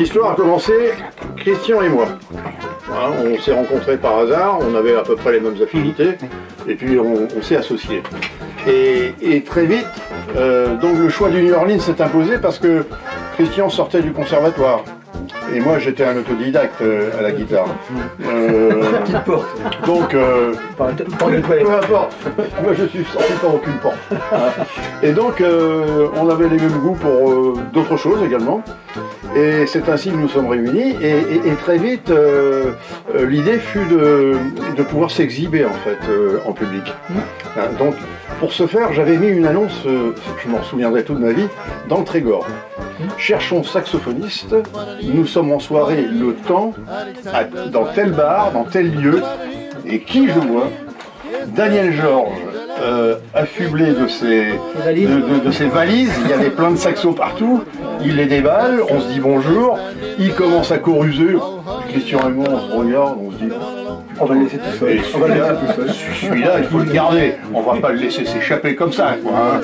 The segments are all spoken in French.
L'histoire a commencé, Christian et moi. Hein, on s'est rencontrés par hasard, on avait à peu près les mêmes affinités, et puis on s'est associés. Et très vite, donc le choix du New Orleans s'est imposé parce que Christian sortait du conservatoire. Et moi j'étais un autodidacte à la guitare. Petite porte. Donc, peu importe, moi je suis sorti par aucune porte. Et donc on avait les mêmes goûts pour d'autres choses également. Et c'est ainsi que nous sommes réunis. Et très vite, l'idée fut de pouvoir s'exhiber en fait en public. Donc pour ce faire, j'avais mis une annonce, je m'en souviendrai toute ma vie, dans le Trégor. Cherchons saxophoniste, nous sommes en soirée le temps, dans tel bar, dans tel lieu, et qui je vois? Daniel Georges, affublé de ses valises, il y avait plein de saxos partout, il les déballe, on se dit bonjour, il commence à choruser, Christian et moi on se regarde, on se dit... On va le laisser tout seul. Celui-là, il faut le garder. On va pas le laisser s'échapper comme ça, quoi. Hein.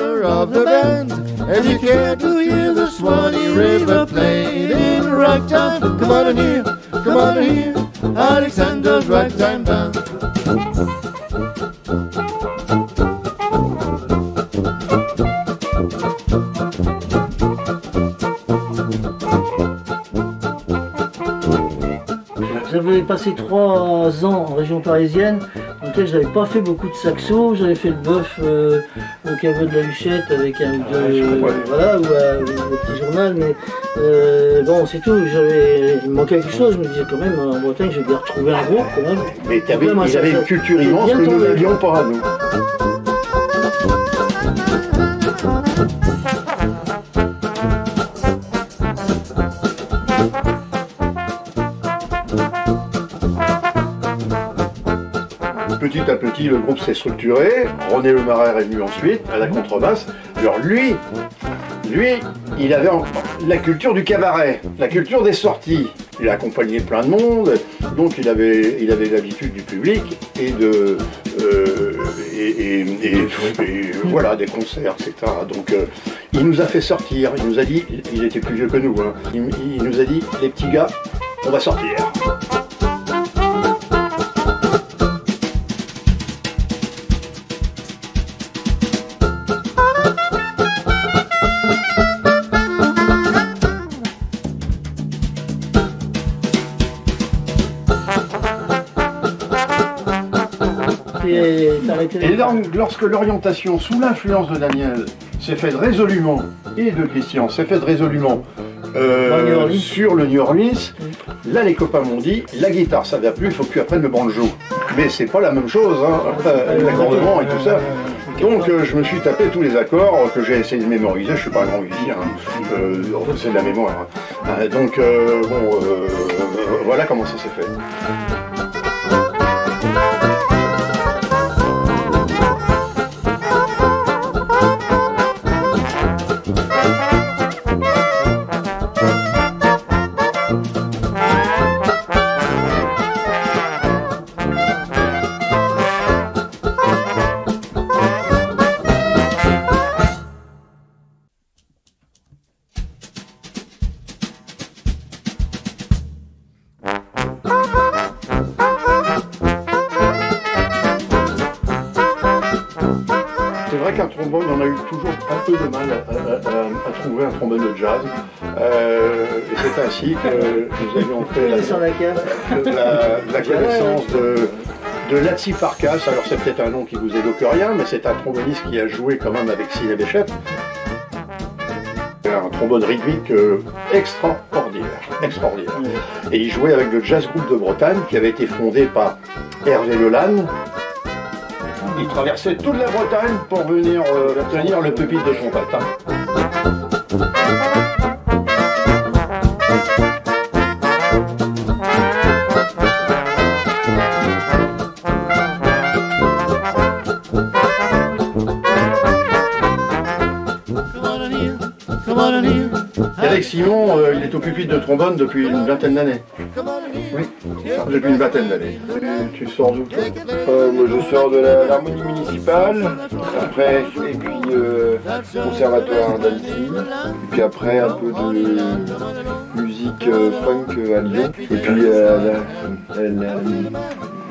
J'avais passé 3 ans en région parisienne, dans lequel j'avais pas fait beaucoup de saxo. J'avais fait le bœuf au caveau de la Huchette avec un ou deux, voilà, ou au petit journal, mais bon, c'est tout. Il me manquait quelque chose. Je me disais quand même, en Bretagne, j'ai bien retrouvé un groupe quand même. Mais ils avaient une culture immense que nous n'avions pas à nous. Petit à petit, le groupe s'est structuré. René Lemaire est venu ensuite à la contrebasse. Alors lui, il avait la culture du cabaret, la culture des sorties. Il a accompagné plein de monde, donc il avait l'habitude du public et voilà, des concerts, etc. Donc il nous a fait sortir. Il nous a dit, il était plus vieux que nous. Hein, il nous a dit, les petits gars, on va sortir. Et donc, lorsque l'orientation sous l'influence de Daniel s'est faite résolument, et de Christian, s'est faite résolument sur le New Orleans, là les copains m'ont dit, la guitare ça va plus, il faut que tu apprennes le banjo. Mais c'est pas la même chose, hein, l'accordement et tout ça. Donc je me suis tapé tous les accords que j'ai essayé de mémoriser, je suis pas un grand musicien, hein. C'est de la mémoire. Hein. Donc voilà comment ça s'est fait. C'est vrai qu'un trombone, on a eu toujours un peu de mal à trouver un trombone de jazz. Et c'est ainsi que nous avions fait la connaissance de Latsi Farkas. Alors c'est peut-être un nom qui vous évoque rien, mais c'est un tromboniste qui a joué quand même avec Sylvain Béchep. Un trombone rythmique extraordinaire. Et il jouait avec le Jazz Group de Bretagne qui avait été fondé par Hervé Lelanne. Il traversait toute la Bretagne pour venir tenir le pupitre de son patin. Eric Simon, il est au pupitre de trombone depuis une vingtaine d'années. Oui, depuis une vingtaine d'années. Tu sors d'où toi? Moi je sors de l'harmonie municipale, après, et puis conservatoire d'Annecy, et puis après un peu de musique musique funk à Lyon. Et puis la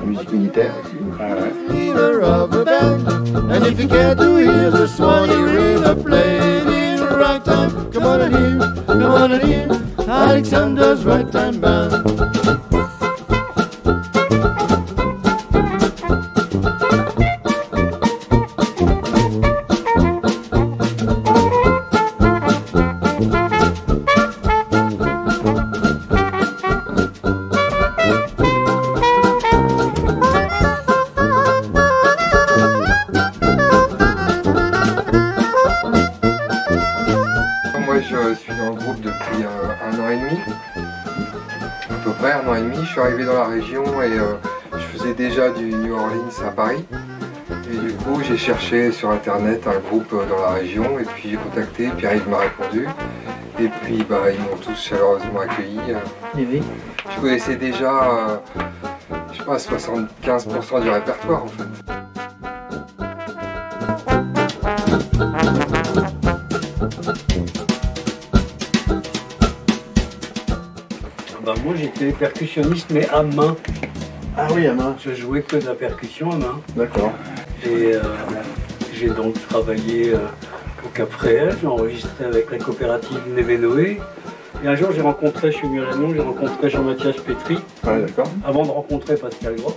musique militaire aussi. Ah ouais. Leader of the band, and if you care to hear the Swanee River played in ragtime, come on and hear Alexander's Ragtime Band. Moi je suis dans le groupe depuis 1 an et demi, à peu près 1 an et demi. Je suis arrivé dans la région et je faisais déjà du New Orleans à Paris. Et du coup j'ai cherché sur internet un groupe dans la région et puis j'ai contacté, Pierre-Yves m'a répondu. Et puis bah, ils m'ont tous chaleureusement accueilli. Oui. Je connaissais déjà, je sais pas, 75% du répertoire en fait. Bah, moi j'étais percussionniste mais à main. Ah oui, à main. Je jouais que de la percussion à main. D'accord. Et j'ai donc travaillé au Cap-Fréhel, j'ai enregistré avec la coopérative Névénoé. Et un jour j'ai rencontré, je suis venu à Lannion, j'ai rencontré Jean-Mathias Pétry, Ouais, d'accord. avant de rencontrer Pascal Groff.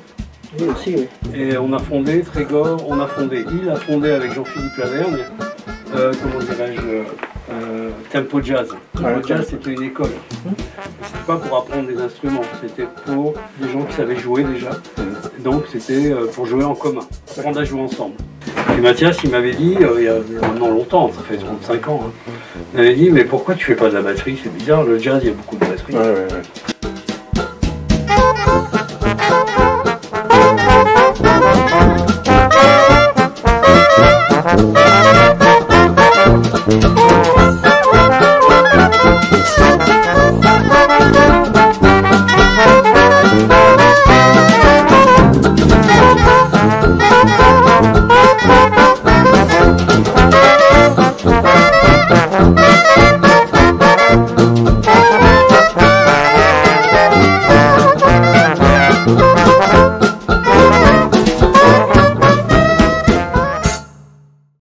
Oui, aussi, oui. Et on a fondé Trégor, il a fondé avec Jean-Philippe Lavergne, comment dirais-je, Tempo Jazz. Tempo Jazz c'était une école. C'était pas pour apprendre des instruments, c'était pour des gens qui savaient jouer déjà. Donc c'était pour jouer en commun, apprendre à jouer ensemble. Et Mathias il m'avait dit, il y a maintenant longtemps, ça fait 35 ans, hein, il m'avait dit mais pourquoi tu fais pas de la batterie, c'est bizarre, le jazz il y a beaucoup de batterie. Ouais.